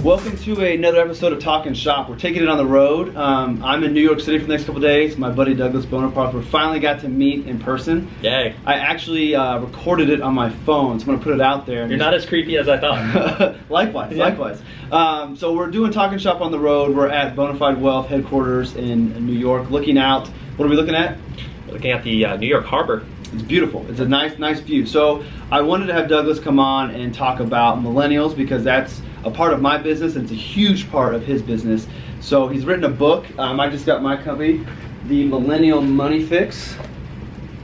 Welcome to another episode of Talking Shop. We're taking it on the road. I'm in New York City for the next couple days. My buddy Douglas Bonaparte, we finally got to meet in person. Yay. I actually recorded it on my phone, so I'm going to put it out there. You're not as creepy as I thought. Likewise, Yeah. likewise. So we're doing Talking Shop on the road. We're at Bonafide Wealth headquarters in New York, looking out. What are we looking at? Looking at the New York Harbor. It's beautiful. It's a nice view. So I wanted to have Douglas come on and talk about millennials because that's a part of my business and it's a huge part of his business. So he's written a book. I just got my copy, The Millennial Money Fix.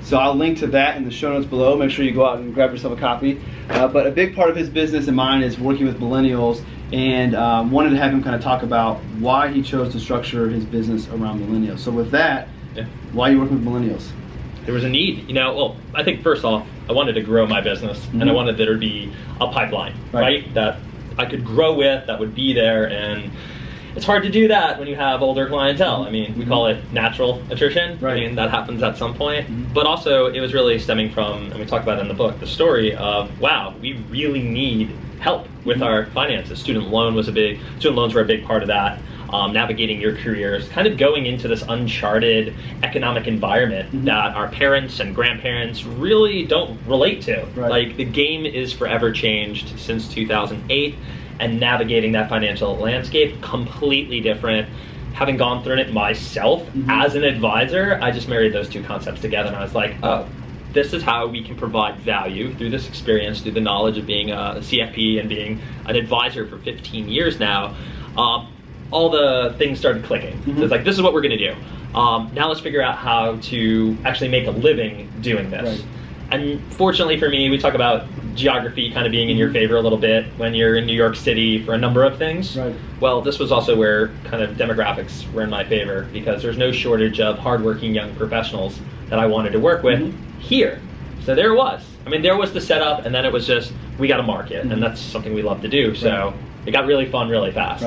So I'll link to that in the show notes below. Make sure you go out and grab yourself a copy. But a big part of his business and mine is working with millennials, and wanted to have him kind of talk about why he chose to structure his business around millennials. So with that, why are you working with millennials? There was a need, well, I think first off, I wanted to grow my business, and I wanted there to be a pipeline, right? That I could grow with, that would be there, and it's hard to do that when you have older clientele. I mean, we call it natural attrition. I mean, that happens at some point. But also, it was really stemming from, and we talk about it in the book, the story of, wow, we really need help with our finances. Student loans were a big part of that. Navigating your careers, kind of going into this uncharted economic environment that our parents and grandparents really don't relate to. Like, the game is forever changed since 2008, and navigating that financial landscape, completely different. Having gone through it myself as an advisor, I just married those two concepts together, and I was like, oh, this is how we can provide value through this experience, through the knowledge of being a CFP and being an advisor for 15 years now. All the things started clicking. So it's like, this is what we're gonna do. Now let's figure out how to actually make a living doing this. And fortunately for me, we talk about geography kind of being in your favor a little bit when you're in New York City for a number of things. Well, this was also where kind of demographics were in my favor, because there's no shortage of hardworking young professionals that I wanted to work with here. So there it was. I mean, there was the setup, and then it was just, we got to market, and that's something we love to do. So it got really fun really fast.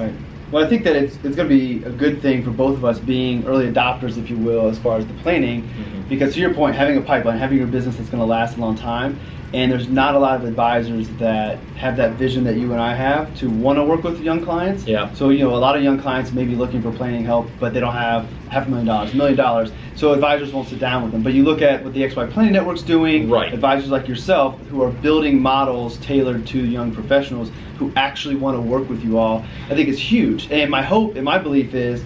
Well, I think that it's going to be a good thing for both of us being early adopters, if you will, as far as the planning, because to your point, having a pipeline, having your business that's going to last a long time, and there's not a lot of advisors that have that vision that you and I have to want to work with young clients. So, a lot of young clients may be looking for planning help, but they don't have $500,000, $1 million, so advisors won't sit down with them. But you look at what the XY Planning Network's doing, advisors like yourself who are building models tailored to young professionals who actually want to work with you all, I think it's huge. And my hope and my belief is,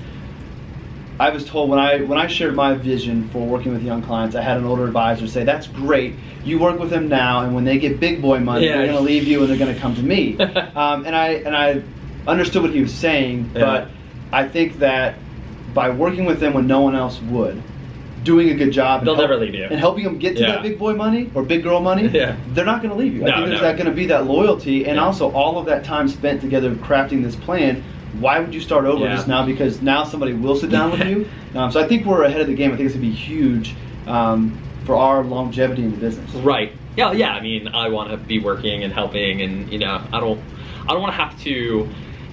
I was told when I shared my vision for working with young clients, I had an older advisor say, that's great, you work with them now, and when they get big boy money, they're going to leave you and they're going to come to me. And I understood what he was saying, but I think that by working with them when no one else would, doing a good job, they'll never leave you, and helping them get to that big boy money or big girl money, they're not going to leave you. I think there's going to be that loyalty, and also all of that time spent together crafting this plan. Why would you start over just now? Because now somebody will sit down with you. So I think we're ahead of the game. I think it's going to be huge for our longevity in the business. Yeah. I mean, I want to be working and helping, and I don't want to have to,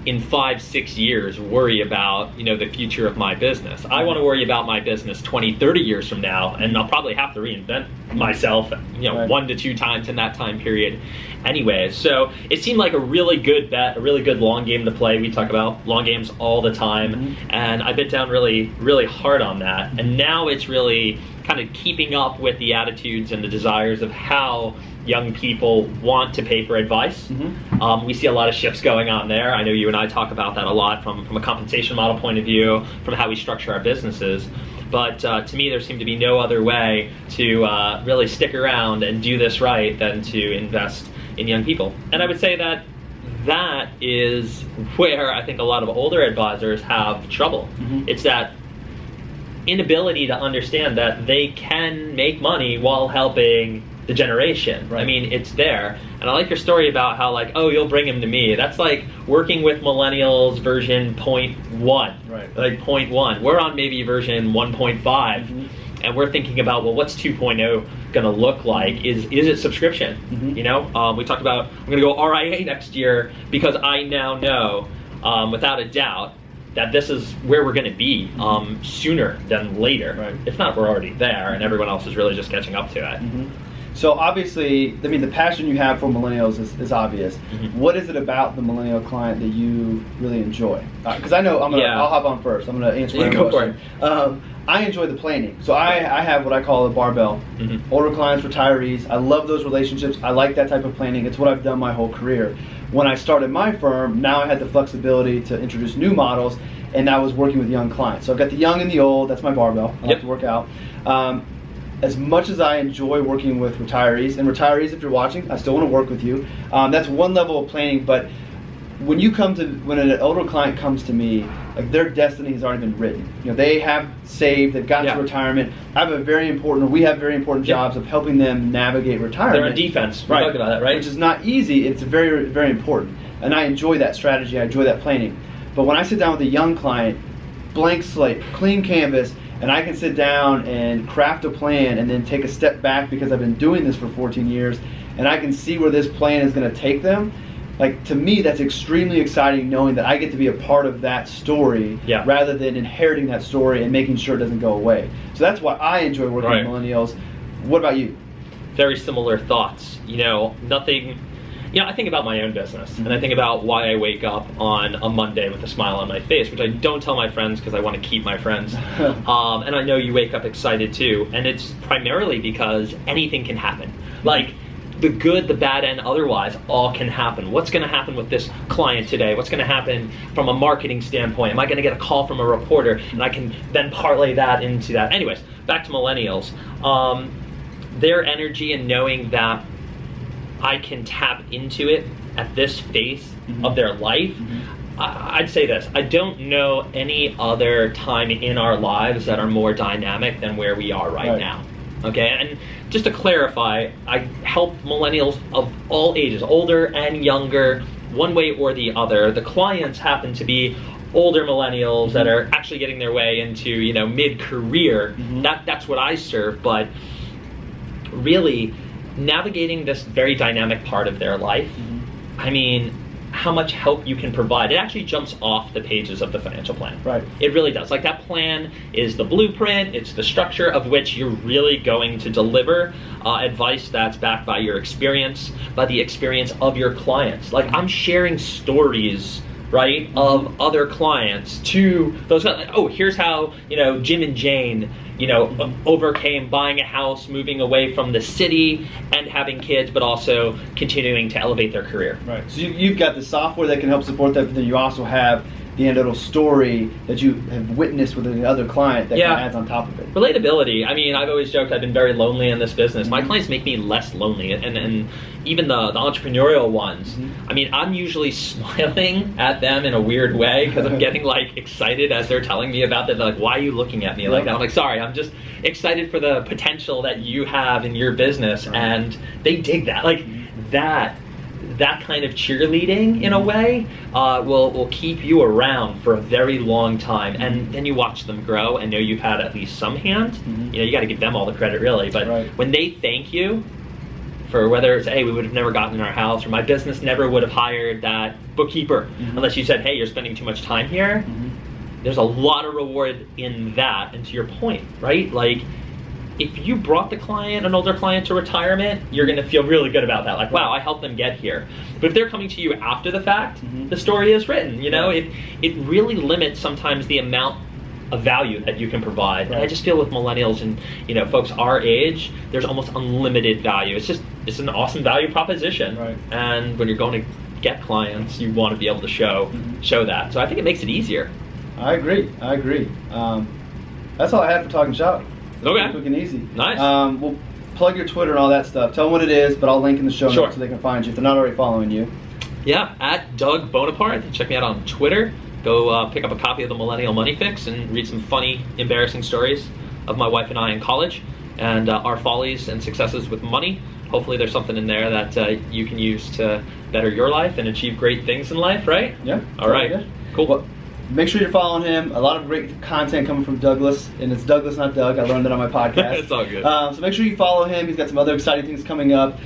in 5-6 years, worry about the future of my business. I want to worry about my business 20-30 years from now, and I'll probably have to reinvent myself 1 to 2 times in that time period anyway. So it seemed like a really good bet, a really good long game to play. We talk about long games all the time, and I bit down really hard on that, and now it's really kind of keeping up with the attitudes and the desires of how young people want to pay for advice. We see a lot of shifts going on there. I know you and I talk about that a lot from a compensation model point of view, from how we structure our businesses. But to me, there seemed to be no other way to really stick around and do this right than to invest in young people. And I would say that is where I think a lot of older advisors have trouble. It's that inability to understand that they can make money while helping the generation. I mean, it's there. And I like your story about how, like, oh, you'll bring him to me. That's like working with millennials version 0.1. Like 0.1. We're on maybe version 1.5. And we're thinking about, well, what's 2.0 gonna look like? Is it subscription? We talked about, I'm gonna go RIA next year because I now know, without a doubt, that this is where we're going to be sooner than later. If not, we're already there, and everyone else is really just catching up to it. So obviously, I mean, the passion you have for millennials is obvious. Mm-hmm. What is it about the millennial client that you really enjoy? Because I know I'll hop on first. I'm gonna answer my go question. I enjoy the planning. So I have what I call a barbell. Mm-hmm. Older clients, retirees. I love those relationships. I like that type of planning. It's what I've done my whole career. When I started my firm, now I had the flexibility to introduce new models, and I was working with young clients. So I've got the young and the old. That's my barbell. I like to work out. As much as I enjoy working with retirees, and retirees, if you're watching, I still want to work with you. That's one level of planning, but when an older client comes to me, like their destiny has already been written. You know, they have saved, they've gotten to retirement. We have very important jobs of helping them navigate retirement. They're on defense. We're talking about that, right? Which is not easy. It's very, very important. And I enjoy that strategy. I enjoy that planning. But when I sit down with a young client, blank slate, clean canvas, and I can sit down and craft a plan and then take a step back because I've been doing this for 14 years, and I can see where this plan is going to take them. Like, to me, that's extremely exciting, knowing that I get to be a part of that story rather than inheriting that story and making sure it doesn't go away. So that's why I enjoy working with millennials. What about you? Very similar thoughts. I think about my own business, and I think about why I wake up on a Monday with a smile on my face, which I don't tell my friends because I want to keep my friends. And I know you wake up excited too, and it's primarily because anything can happen. Like, the good, the bad, and otherwise, all can happen. What's going to happen with this client today? What's going to happen from a marketing standpoint? Am I going to get a call from a reporter? And I can then parlay that into that. Anyways, back to millennials. Their energy and knowing that I can tap into it at this phase of their life. I'd say this: I don't know any other time in our lives that are more dynamic than where we are right now. Okay, and just to clarify, I help millennials of all ages, older and younger, one way or the other. The clients happen to be older millennials that are actually getting their way into, mid-career. That's what I serve, but really navigating this very dynamic part of their life, I mean, how much help you can provide. It actually jumps off the pages of the financial plan. Right. It really does. Like, that plan is the blueprint, it's the structure of which you're really going to deliver advice that's backed by your experience, by the experience of your clients. Like, I'm sharing stories, right, of other clients to those guys. Like, oh, here's how, Jim and Jane, overcame buying a house, moving away from the city, and having kids, but also continuing to elevate their career. Right. So you've got the software that can help support that, but then you also have the anecdotal story that you have witnessed with another client that kind of adds on top of it. Relatability. I mean, I've always joked I've been very lonely in this business. My clients make me less lonely, and even the entrepreneurial ones. I mean, I'm usually smiling at them in a weird way because I'm getting excited as they're telling me about that. They're like, "Why are you looking at me like that?" I'm like, "Sorry, I'm just excited for the potential that you have in your business," and they dig that. Like, that kind of cheerleading, in a way, will keep you around for a very long time, and then you watch them grow and know you've had at least some hand. You got to give them all the credit, really, but when they thank you for whether it's, hey, we would have never gotten in our house, or my business never would have hired that bookkeeper unless you said, hey, you're spending too much time here, there's a lot of reward in that. And to your point, right, like, if you brought an older client to retirement, you're going to feel really good about that. Like, wow, I helped them get here. But if they're coming to you after the fact, the story is written. It really limits sometimes the amount of value that you can provide. And I just feel with millennials and folks our age, there's almost unlimited value. It's an awesome value proposition. Right. And when you're going to get clients, you want to be able to show that. So I think it makes it easier. I agree. That's all I had for Talking Shop. Okay. Quick and easy. Nice. We'll plug your Twitter and all that stuff. Tell them what it is, but I'll link in the show notes so they can find you if they're not already following you. Yeah, at Doug Bonaparte. Check me out on Twitter. Go pick up a copy of the Millennial Money Fix and read some funny, embarrassing stories of my wife and I in college and our follies and successes with money. Hopefully there's something in there that you can use to better your life and achieve great things in life, right? Yeah. All right. Good. Cool. Well, make sure you're following him. A lot of great content coming from Douglas, and it's Douglas, not Doug. I learned that on my podcast. It's all good. So make sure you follow him. He's got some other exciting things coming up.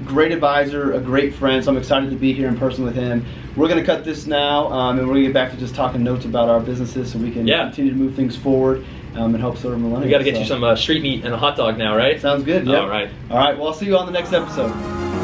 Great advisor, a great friend, so I'm excited to be here in person with him. We're going to cut this now, and we're going to get back to just talking notes about our businesses so we can continue to move things forward. and help serve millennials. We got to get you some street meat and a hot dog now, right? Sounds good. Yep. All right. All right. Well, I'll see you on the next episode.